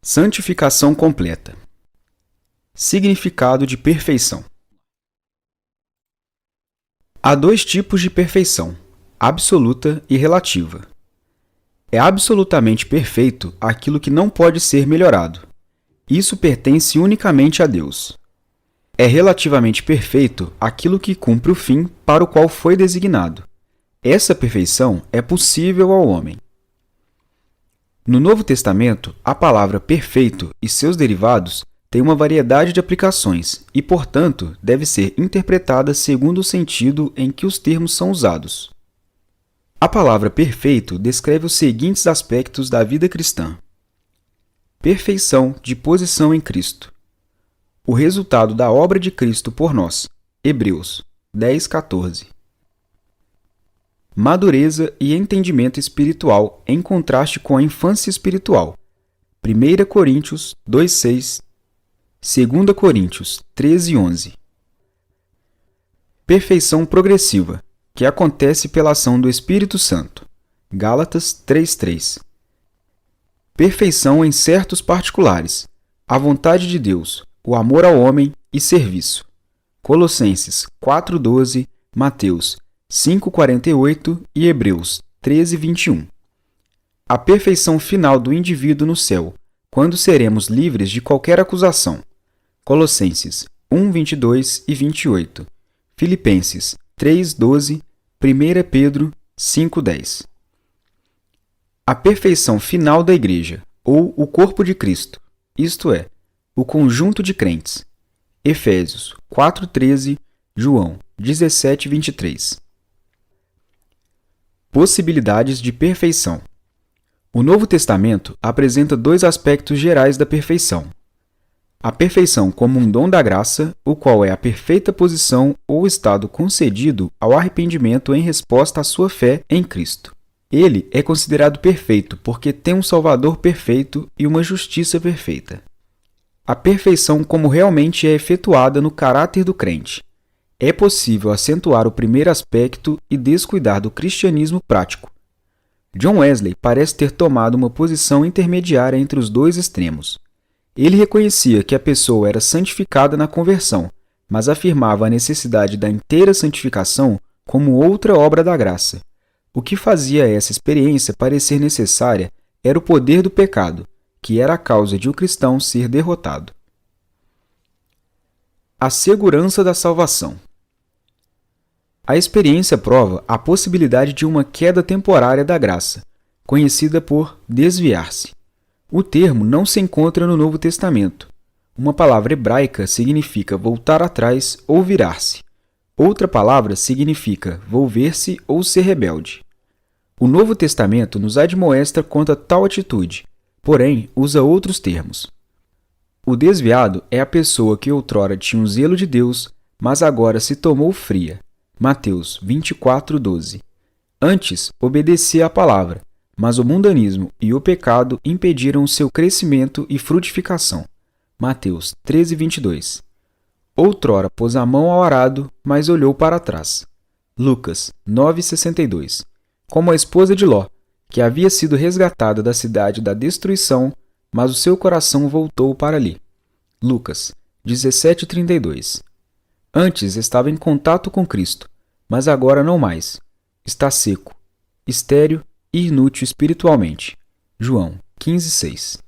Santificação completa. Significado de perfeição. Há dois tipos de perfeição, absoluta e relativa. É absolutamente perfeito aquilo que não pode ser melhorado. Isso pertence unicamente a Deus. É relativamente perfeito aquilo que cumpre o fim para o qual foi designado. Essa perfeição é possível ao homem. No Novo Testamento, a palavra perfeito e seus derivados têm uma variedade de aplicações e, portanto, deve ser interpretada segundo o sentido em que os termos são usados. A palavra perfeito descreve os seguintes aspectos da vida cristã: perfeição de posição em Cristo. O resultado da obra de Cristo por nós. Hebreus 10:14. Madureza e entendimento espiritual em contraste com a infância espiritual. 1 Coríntios 2:6, 2 Coríntios 13:11. Perfeição progressiva, que acontece pela ação do Espírito Santo. Gálatas 3:3. Perfeição em certos particulares, a vontade de Deus, o amor ao homem e serviço. Colossenses 4:12, Mateus 5:48 e Hebreus 13:21. A perfeição final do indivíduo no céu, quando seremos livres de qualquer acusação. Colossenses 1:22 e 28. Filipenses 3:12, 1 Pedro 5:10. A perfeição final da Igreja, ou o corpo de Cristo, isto é, o conjunto de crentes. Efésios 4:13, João 17:23. Possibilidades de perfeição. O Novo Testamento apresenta dois aspectos gerais da perfeição. A perfeição como um dom da graça, o qual é a perfeita posição ou estado concedido ao arrependimento em resposta à sua fé em Cristo. Ele é considerado perfeito porque tem um Salvador perfeito e uma justiça perfeita. A perfeição como realmente é efetuada no caráter do crente. É possível acentuar o primeiro aspecto e descuidar do cristianismo prático. John Wesley parece ter tomado uma posição intermediária entre os dois extremos. Ele reconhecia que a pessoa era santificada na conversão, mas afirmava a necessidade da inteira santificação como outra obra da graça. O que fazia essa experiência parecer necessária era o poder do pecado, que era a causa de o cristão ser derrotado. A segurança da salvação. A experiência prova a possibilidade de uma queda temporária da graça, conhecida por desviar-se. O termo não se encontra no Novo Testamento. Uma palavra hebraica significa voltar atrás ou virar-se. Outra palavra significa volver-se ou ser rebelde. O Novo Testamento nos admoesta contra tal atitude, porém usa outros termos. O desviado é a pessoa que outrora tinha o zelo de Deus, mas agora se tomou fria. Mateus 24:12. Antes, obedecia à palavra, mas o mundanismo e o pecado impediram o seu crescimento e frutificação. Mateus 13:22. Outrora pôs a mão ao arado, mas olhou para trás. Lucas 9:62. Como a esposa de Ló, que havia sido resgatada da cidade da destruição, mas o seu coração voltou para ali. Lucas 17:32. Antes estava em contato com Cristo, mas agora não mais. Está seco, estéril e inútil espiritualmente. João 15:6.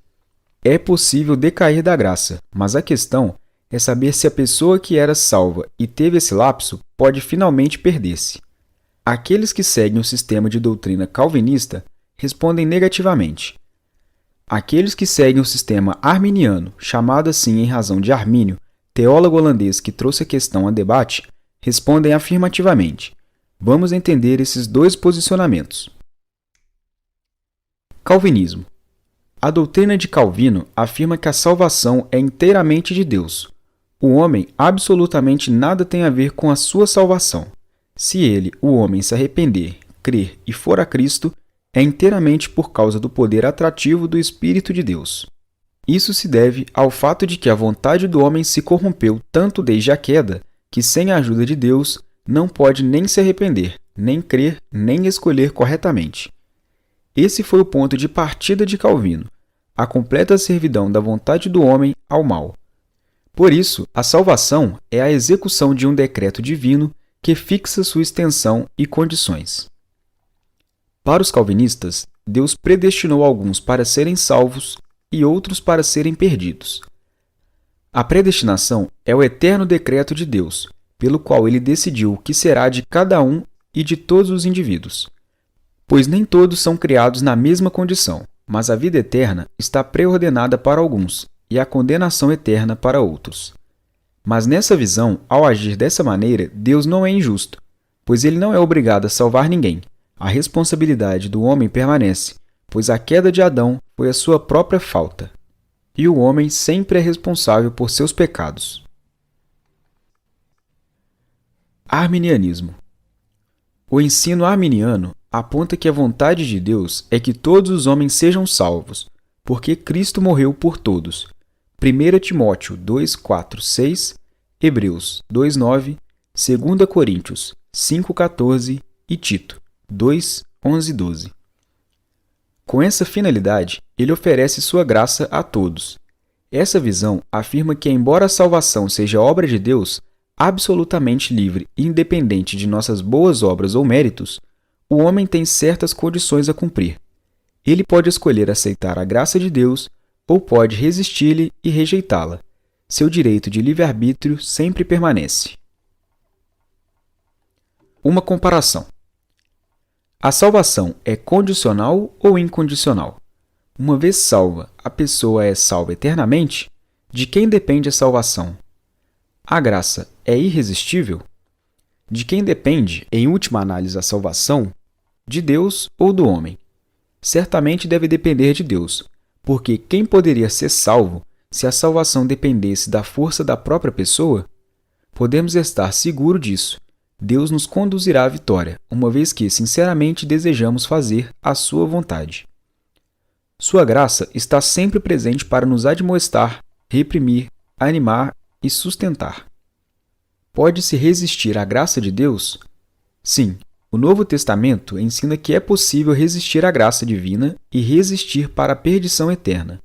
É possível decair da graça, mas a questão é saber se a pessoa que era salva e teve esse lapso pode finalmente perder-se. Aqueles que seguem o sistema de doutrina calvinista respondem negativamente. Aqueles que seguem o sistema arminiano, chamado assim em razão de Armínio, teólogo holandês que trouxe a questão a debate, respondem afirmativamente. Vamos entender esses dois posicionamentos. Calvinismo. A doutrina de Calvino afirma que a salvação é inteiramente de Deus. O homem absolutamente nada tem a ver com a sua salvação. Se ele, o homem, se arrepender, crer e for a Cristo, é inteiramente por causa do poder atrativo do Espírito de Deus. Isso se deve ao fato de que a vontade do homem se corrompeu tanto desde a queda, que sem a ajuda de Deus não pode nem se arrepender, nem crer, nem escolher corretamente. Esse foi o ponto de partida de Calvino. a completa servidão da vontade do homem ao mal. Por isso, a salvação é a execução de um decreto divino que fixa sua extensão e condições. Para os calvinistas, Deus predestinou alguns para serem salvos e outros para serem perdidos. A predestinação é o eterno decreto de Deus, pelo qual ele decidiu o que será de cada um e de todos os indivíduos. Pois nem todos são criados na mesma condição, mas a vida eterna está preordenada para alguns e a condenação eterna para outros. Mas nessa visão, ao agir dessa maneira, Deus não é injusto, pois ele não é obrigado a salvar ninguém. A responsabilidade do homem permanece, pois a queda de Adão foi a sua própria falta. E o homem sempre é responsável por seus pecados. Arminianismo. O ensino arminiano aponta que a vontade de Deus é que todos os homens sejam salvos, porque Cristo morreu por todos. 1 Timóteo 2:4-6, Hebreus 2:9, 2 Coríntios 5:14 e Tito 2:11-12. Com essa finalidade, ele oferece sua graça a todos. Essa visão afirma que, embora a salvação seja obra de Deus, absolutamente livre e independente de nossas boas obras ou méritos, o homem tem certas condições a cumprir. Ele pode escolher aceitar a graça de Deus ou pode resistir-lhe e rejeitá-la. Seu direito de livre-arbítrio sempre permanece. Uma comparação. A salvação é condicional ou incondicional? Uma vez salva, a pessoa é salva eternamente? De quem depende a salvação? A graça é irresistível? De quem depende, em última análise, a salvação? De Deus ou do homem? Certamente deve depender de Deus, porque quem poderia ser salvo se a salvação dependesse da força da própria pessoa? Podemos estar seguros disso. Deus nos conduzirá à vitória, uma vez que, sinceramente, desejamos fazer a sua vontade. Sua graça está sempre presente para nos admoestar, reprimir, animar e sustentar. Pode-se resistir à graça de Deus? Sim, o Novo Testamento ensina que é possível resistir à graça divina e resistir para a perdição eterna.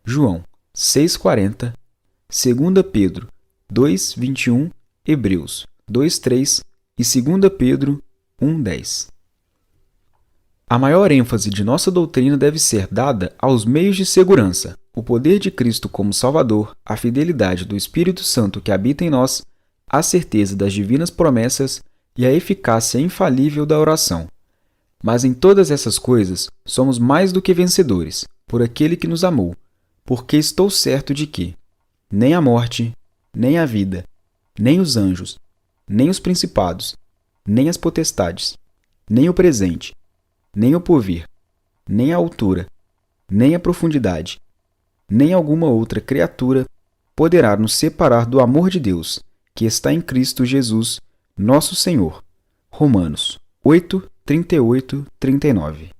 João 6,40, 2 Pedro 2,21, Hebreus 2,3 e 2 Pedro 1,10. A maior ênfase de nossa doutrina deve ser dada aos meios de segurança, o poder de Cristo como Salvador, a fidelidade do Espírito Santo que habita em nós, a certeza das divinas promessas e a eficácia infalível da oração. Mas em todas essas coisas somos mais do que vencedores, por aquele que nos amou, porque estou certo de que nem a morte, nem a vida, nem os anjos, nem os principados, nem as potestades, nem o presente, nem o porvir, nem a altura, nem a profundidade, nem alguma outra criatura poderá nos separar do amor de Deus, que está em Cristo Jesus, nosso Senhor. Romanos 8, 38, 39.